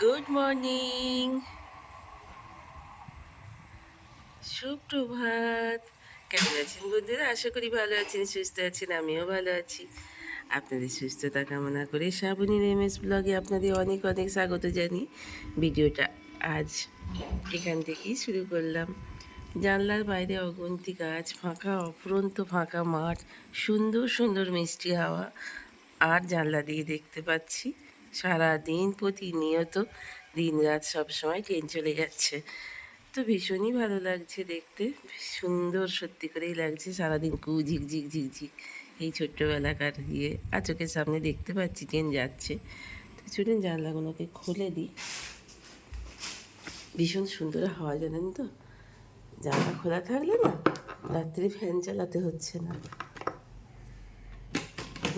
Good morning, সুপ্রভাত। কেমন আছেন বন্ধুরা? আশা করি ভালো আছেন, সুস্থ আছেন। আমিও ভালো আছি। আপনাদের সুস্থতা কামনা করে শ্রাবণীর MS ব্লগে আপনাদের অনেক অনেক স্বাগত জানি। ভিডিওটা আজ এখান থেকেই শুরু করলাম। জানলার বাইরে অগুন্তি গাছ, ফাঁকা অফুরন্ত ফাঁকা মাঠ, সুন্দর সুন্দর মিষ্টি হাওয়া, আর জানলা দিয়ে দেখতে পাচ্ছি সারা দিন প্রতিনিয়ত দিন রাত সবসময় ট্রেন চলে যাচ্ছে। তো ভীষণই ভালো লাগছে দেখতে, সুন্দর সত্যি করেই লাগছে। সারাদিন ঝিকঝিক ঝিকঝিক এই ছোট্টবেলাকার আর চোখের সামনে দেখতে পাচ্ছি ট্রেন যাচ্ছে। তো চলুন জানলাগুলোকে খুলে দিই। ভীষণ সুন্দর হাওয়া, জানেন তো। জানলা খোলা থাকলে না রাত্রি ফ্যান চালাতে হচ্ছে না।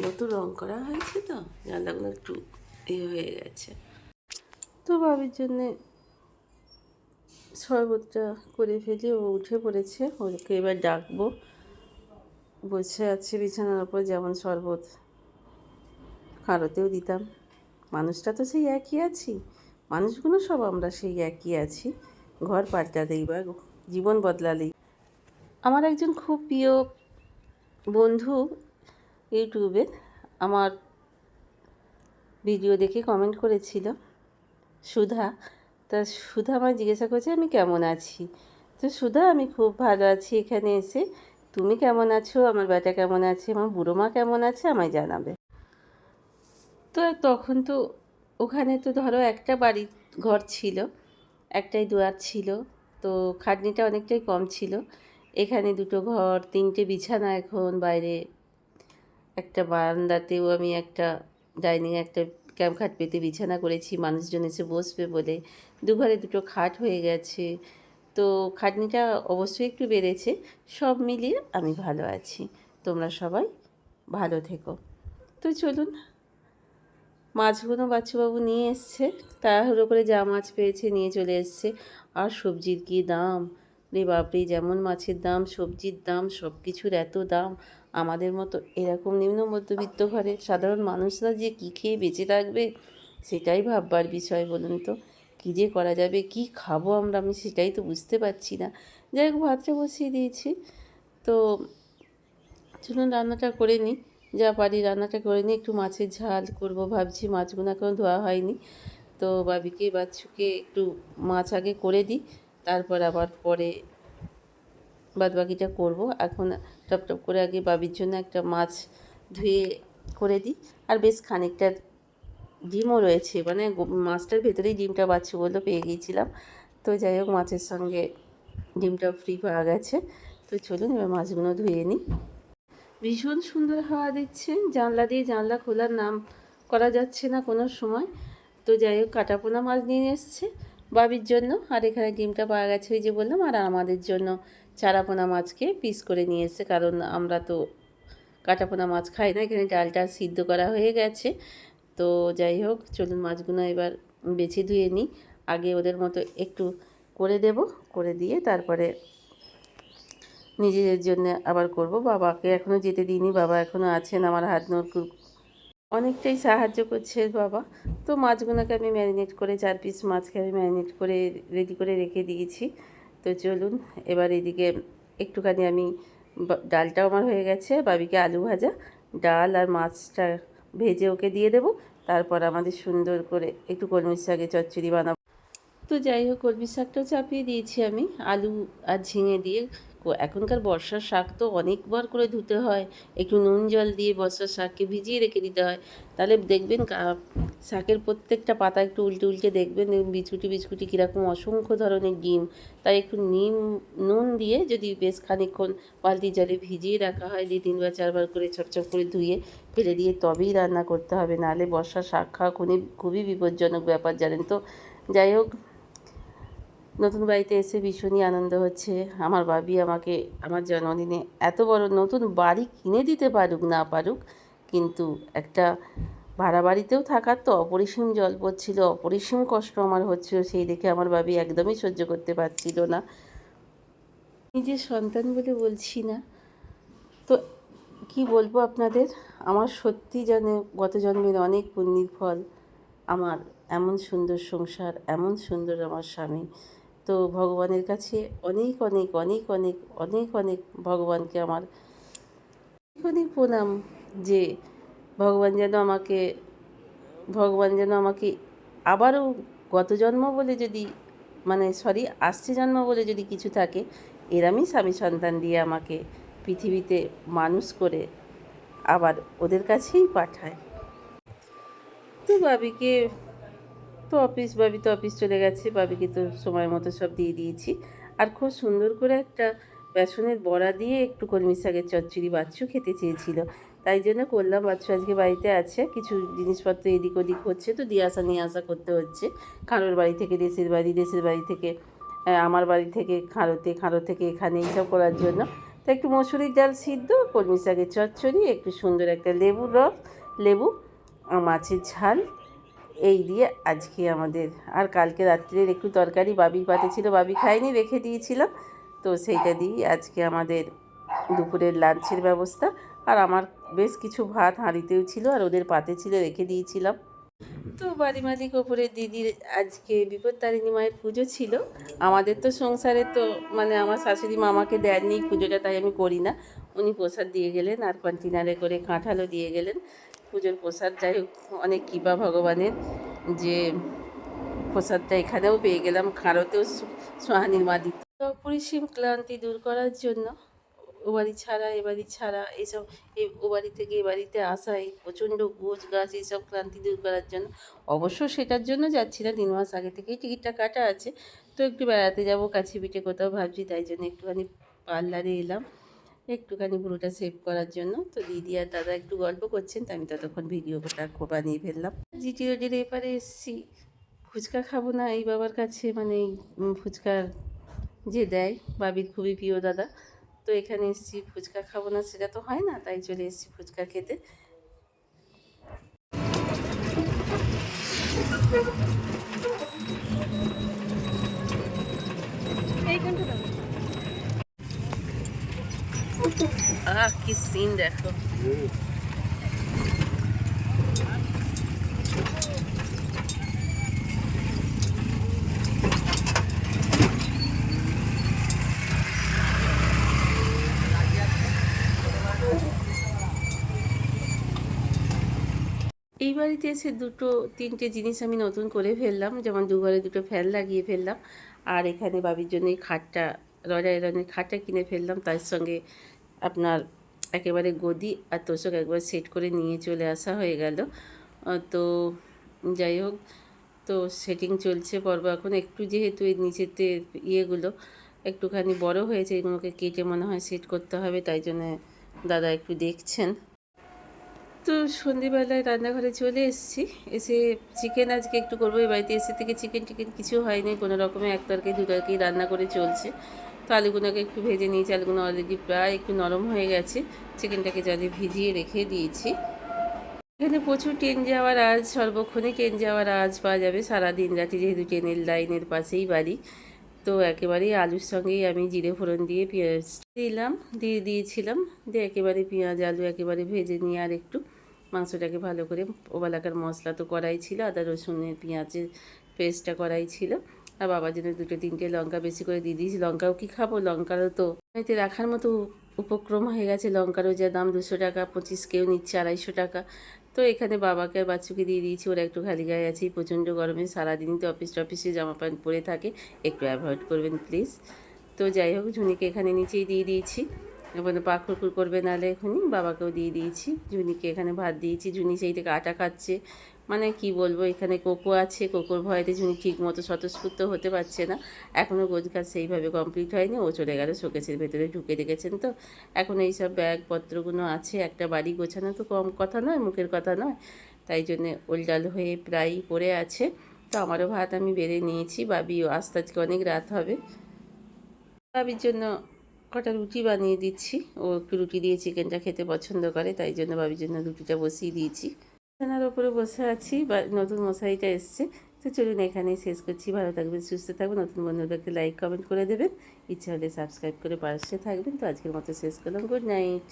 নতুন রং করা হয়েছে তো জানলাগুলো একটু হয়ে গেছে। তো ভাবির জন্যে শরবতটা করে ফেলি। ও উঠে পড়েছে, ওকে এবার ডাকবো। বসে আছে বিছানার ওপর, যেমন শরবত কারোতেও দিতাম। মানুষটা তো সেই একই আছি, মানুষগুলো সব আমরা সেই একই আছি। ঘর পাল্টালেই বা জীবন বদলালেই। আমার একজন খুব প্রিয় বন্ধু ইউটিউবে আমার ভিডিও দেখে কমেন্ট করেছিল, সুধা। তা সুধা আমায় জিজ্ঞাসা করছে আমি কেমন আছি। তো সুধা, আমি খুব ভালো আছি এখানে এসে। তুমি কেমন আছো? আমার বেটা কেমন আছে? আমার বুড়ো মা কেমন আছে? আমায় জানাবে। তো তখন তো ওখানে তো ধরো একটা বাড়ি ঘর ছিল, একটাই দুয়ার ছিল। তো খাটনিটা অনেকটাই কম ছিল। এখানে দুটো ঘর, তিনটে বিছানা, এখন বাইরে একটা বারান্দাতেও আমি একটা ডাইনিংয়ে একটা ক্যাম্প খাট পেতে বিছানা করেছি, মানুষজন এসে বসবে বলে। দুঘরে দুটো খাট হয়ে গেছে। তো খাটনিটা অবশ্যই একটু বেড়েছে। সব মিলিয়ে আমি ভালো আছি। তোমরা সবাই ভালো থেকো। তো চলুন, মাছগুলো বাচ্চুবাবু নিয়ে এসছে, তাড়াহুড়ো করে যা মাছ পেয়েছে নিয়ে চলে এসছে। আর সবজির কী দাম রে বাপরে! যেমন মাছের দাম, সবজির দাম, সব কিছুর এত দাম। আমাদের মতো এরকম নিম্ন মধ্যবিত্ত ঘরের সাধারণ মানুষরা যে কী খেয়ে বেঁচে থাকবে সেটাই ভাববার বিষয়। বলুন তো, কী যে করা যাবে, কী খাবো আমরা, আমি সেটাই তো বুঝতে পারছি না। যাই হোক, ভাতটা বসিয়ে দিয়েছি। তো চলুন রান্নাটা করে নিই, যা পারি রান্নাটা করে নিই। একটু মাছের ঝাল করব ভাবছি, মাছগুলো এখনও ধোয়া হয়নি। তো বাবিকে বাচ্চুকে একটু মাছ আগে করে দিই, তারপর আবার পরে বাদবাকিটা করব। এখন টপ টপ করে আগে বাবির জন্য একটা মাছ ধুয়ে করে দিই। আর বেশ খানিকটা ডিমও রয়েছে, মানে মাছটার ভেতরেই ডিমটা বাচ্চু বললো, পেয়ে গিয়েছিলাম। তো যাই হোক, মাছের সঙ্গে ডিমটা ফ্রি পাওয়া গেছে। তো চলুন এবার মাছগুলো ধুয়ে নিই। ভীষণ সুন্দর হাওয়া দিচ্ছে, জানলা দিয়ে জানলা খোলার নাম করা যাচ্ছে না কোনো সময়। তো যাই হোক, কাটাপোনা মাছ নিয়ে এসছে বাবির জন্য, আর এখানে ডিমটা পাওয়া গেছে ওই যে বললাম। আর আমাদের জন্য চারাপোনা মাছকে পিস করে নিয়ে এসছে, কারণ আমরা তো কাটাপোনা মাছ খাই না। এখানে ডালটা সিদ্ধ করা হয়ে গেছে। তো যাই হোক, চলুন মাছগুলো এবার বেছে ধুয়ে নিই। আগে ওদের মতো একটু করে দেব, করে দিয়ে তারপরে নিজেদের জন্য আবার করব। বাবাকে এখনও যেতে দিইনি, বাবা এখনও আছেন, আমার হাত নড়কুড় অনেকটাই সাহায্য করছে বাবা। তো মাছগুলোকে আমি ম্যারিনেট করে, 4 পিস মাছকে আমি ম্যারিনেট করে রেডি করে রেখে দিয়েছি। তো চলুন এবার এদিকে একটুখানি আমি ডালটাও আমার হয়ে গেছে, বাবিকে আলু ভাজা, ডাল আর মাছটা ভেজে ওকে দিয়ে দেবো। তারপর আমাদের সুন্দর করে একটু কলমি শাকের চচ্চড়ি বানাবো। তো যাই হোক, কলমি শাকটাও চাপিয়ে দিয়েছি আমি আলু আর ঝিঙে দিয়ে। এখনকার বর্ষার শাক তো অনেকবার করে ধুতে হয়, একটু নুন জল দিয়ে বর্ষার শাককে ভিজিয়ে রেখে দিতে হয়। তাহলে দেখবেন শাকের প্রত্যেকটা পাতা একটু উল্টে উল্টে দেখবেন বিছকুটি বিছকুটি কীরকম অসংখ্য ধরনের ডিম। তাই একটু নুন দিয়ে যদি বেশ খানিকক্ষণ বালতি জলে ভিজিয়ে রাখা হয়, 2-3 বার 4 বার করে চপচপ করে ধুয়ে ফেলে দিয়ে তবেই রান্না করতে হবে, নাহলে বর্ষার শাক খাওয়া খুবই বিপজ্জনক ব্যাপার, জানেন তো। যাই হোক, নতুন বাড়িতে এসে ভীষণই আনন্দ হচ্ছে। আমার বাবি আমাকে আমার জন্মদিনে এত বড় নতুন বাড়ি কিনে দিতে পারুক না পারুক, কিন্তু একটা ভাড়া বাড়িতেও থাকার তো অপরিসীম জল পড়ছিল, অপরিসীম কষ্ট আমার হচ্ছিল, সেই দেখে আমার বাবি একদমই সহ্য করতে পারছিল না। নিজের সন্তান বলে বলছি না তো, কি বলবো আপনাদের, আমার সত্যি যেন গত জন্মের অনেক পুণ্যের ফল আমার এমন সুন্দর সংসার, এমন সুন্দর আমার স্বামী। তো ভগবানের কাছে অনেক অনেক অনেক অনেক অনেক অনেক ভগবানকে আমার অনেক অনেক প্রণাম যে ভগবান যেন আমাকে ভগবান যেন আমাকে আবারও গত জন্ম বলে যদি আসছে জন্ম বলে যদি কিছু থাকে, এরমই স্বামী সন্তান দিয়ে আমাকে পৃথিবীতে মানুষ করে আবার ওদের কাছেই পাঠায়। তো বাবি তো অফিস চলে গেছে, বাবিকে তো সময় মতো সব দিয়ে দিয়েছি। আর খুব সুন্দর করে একটা বেসনের বড়া দিয়ে একটু কলমি শাকের চচ্চড়ি বাচ্চু খেতে চেয়েছিল, তাই জন্য করলাম। বাচ্চু আজকে বাড়িতে আছে, কিছু জিনিসপত্র এদিক ওদিক হচ্ছে, তো দিয়ে আসা নিয়ে আসা করতে হচ্ছে। খাঁড়োর বাড়ি থেকে দেশের বাড়ি থেকে আমার বাড়ি থেকে খাঁড়ো থেকে এখানে এইসব করার জন্য। তো একটু মসুরির ডাল সিদ্ধ, কলমি শাকের চচ্চড়ি, একটু সুন্দর একটা লেবু মাছের ঝাল, এই দিয়ে আজকে আমাদের। আর কালকে রাত্রের একটু তরকারি বাবির পাতে ছিল, বাবি খায়নি, রেখে দিয়েছিলাম, তো সেইটা দিয়েই আজকে আমাদের দুপুরের লাঞ্চের ব্যবস্থা। আর আমার বেশ কিছু ভাত হাঁড়িতেও ছিল, আর ওদের পাতে ছিল, রেখে দিয়েছিলাম। তো বাড়ি মালিক ওপরের দিদির আজকে বিপত্তারিণী মায়ের পুজো ছিল। আমাদের তো সংসারে তো আমার শাশুড়ি মা আমাকে দেননি পুজোটা, তাই আমি করি না। উনি প্রসাদ দিয়ে গেলেন, আর কন্টেনারে করে কাঁঠালও দিয়ে গেলেন পুজোর প্রসাদ। যাই হোক, অনেক কৃপা ভগবানের যে প্রসাদটা এখানেও পেয়ে গেলাম, খাঁড়োতেও সোহানির মা দিত। তো অপরিসীম ক্লান্তি দূর করার জন্য ও বাড়ি ছাড়া এ বাড়ি ছাড়া এইসব, ও বাড়ি থেকে এ বাড়িতে আসা, এই প্রচণ্ড গোছ গাছ, এইসব ক্লান্তি দূর করার জন্য। অবশ্য সেটার জন্য যাচ্ছি না, 3 মাস আগে থেকেই টিকিটটা কাটা আছে। তো একটু বেড়াতে যাব কাছে পিঠে কোথাও ভাবছি, তাই জন্য একটুখানি পার্লারে এলাম একটুখানি পুরোটা সেভ করার জন্য। তো দিদি আর দাদা একটু গল্প করছেন, তো আমি ততক্ষণ ভিডিওটা বানিয়ে ফেললাম। জিটি রোডের এপারে এসেছি, ফুচকা খাবো না এই বাবার কাছে, এই ফুচকার যে দেয় বাবির খুবই প্রিয় দাদা। তো এখানে এসেছি, ফুচকা খাবো না সেটা তো হয় না, তাই চলে এসেছি ফুচকা খেতে। কি সিন দেখো। এই বাড়িতে এসে 2-3টে জিনিস আমি নতুন করে ফেললাম, যেমন দুঘরে 2টো ফ্যান লাগিয়ে ফেললাম। আর এখানে বাবির জন্য এই খাটটা, রয়্যাল আয়রনের খাটটা কিনে ফেললাম, তার সঙ্গে আপনার একেবারে গদি আর তোষক একবার সেট করে নিয়ে চলে আসা হয়ে গেল। তো যাই হোক, তো সেটিং চলছে পর্ব এখন। একটু যেহেতু এই নিচেতে ইয়েগুলো একটুখানি বড় হয়েছে, এগুলোকে কেটে মনে হয় সেট করতে হবে, তাই জন্য দাদা একটু দেখছেন। তো সন্ধেবেলায় রান্নাঘরে চলে এসেছি, এসে চিকেন আজকে একটু করবো। এই বাড়িতে এসে থেকে চিকেন কিছু হয়নি, কোনো রকমে এক তরকারি 2 তরকারি রান্না করে চলছে। তো আলুগুলোকে একটু ভেজে নিয়েছি, আলুগুলো অলরেডি প্রায় একটু নরম হয়ে গেছে, চিকেনটাকে জলে ভিজিয়ে রেখে দিয়েছি। এখানে প্রচুর ট্রেন যাওয়ার সর্বক্ষণে ট্রেন যাওয়ার পাওয়া যাবে সারাদিন রাতি, যেহেতু ট্রেনের লাইনের পাশেই বাড়ি। তো একেবারেই আলুর সঙ্গেই আমি জিরে ফোড়ন দিয়ে পেঁয়াজ দিয়েছিলাম, দিয়ে একেবারে পেঁয়াজ আলু একেবারে ভেজে নিয়ে আর একটু মাংসটাকে ভালো করে, ওবেলাকার মশলা তো করাই ছিল, আদা রসুনের পেঁয়াজের পেস্টটা করাই ছিল। আর বাবার জন্য 2-3টে লঙ্কা বেশি করে দিয়ে দিয়েছি। লঙ্কাও কি খাবো, লঙ্কারও তো এতে রাখার মতো উপক্রম হয়ে গেছে। লঙ্কারও যা দাম, 200 টাকা 25, কেউ নিচ্ছে 250 টাকা। তো এখানে বাবাকে আর বাচ্চুকে দিয়ে দিয়েছি, ওরা একটু খালি গায়ে আছে, প্রচণ্ড গরমে সারাদিনই তো অফিসে জামা প্যান্ট পরে থাকে, একটু অ্যাভয়েড করবেন প্লিজ। তো যাই হোক, ঝুনিকে এখানে নিচেই দিয়ে দিয়েছি, এবার পাখুরকুর করবে, নাহলে এখনই বাবাকেও দিয়ে দিয়েছি। ঝুনিকে এখানে ভাত দিয়েছি, ঝুনি সেই থেকে আটা খাচ্ছে। কি বলবো, এখানে কোকো আছে, কোকোর ভয়েতে ঝুনি ঠিক মতো স্বতঃস্ফূর্ত হতে পারছে না। এখনও গোছগাছ সেইভাবে কমপ্লিট হয়নি, ও চলে গেল শোকেসের ভেতরে ঢুকে রেখেছেন। তো এখন এইসব ব্যাগপত্রগুলো আছে, একটা বাড়ি গোছানো তো কম কথা নয়, মুখের কথা নয়, তাই জন্যে ওলডাল হয়ে প্রায়ই পড়ে আছে। তো আমারও ভাত আমি বেড়ে নিয়েছি, বাবিও আস্তে আজকে অনেক রাত হবে। বাবির জন্য কটা রুটি বানিয়ে দিচ্ছি, ও একটু রুটি দিয়ে চিকেনটা খেতে পছন্দ করে, তাই জন্য বাবির জন্য রুটিটা বসিয়ে দিয়েছি। বিছানার ওপরে বসে আছি, বা নতুন মশারিটা এসছে। তো চলুন এখানেই শেষ করছি। ভালো থাকবেন, সুস্থ থাকবেন, নতুন বন্ধুদেরকে লাইক কমেন্ট করে দেবেন, ইচ্ছা হলে সাবস্ক্রাইব করে পাশে থাকবেন। তো আজকের মতো শেষ করলাম, গুড নাইট।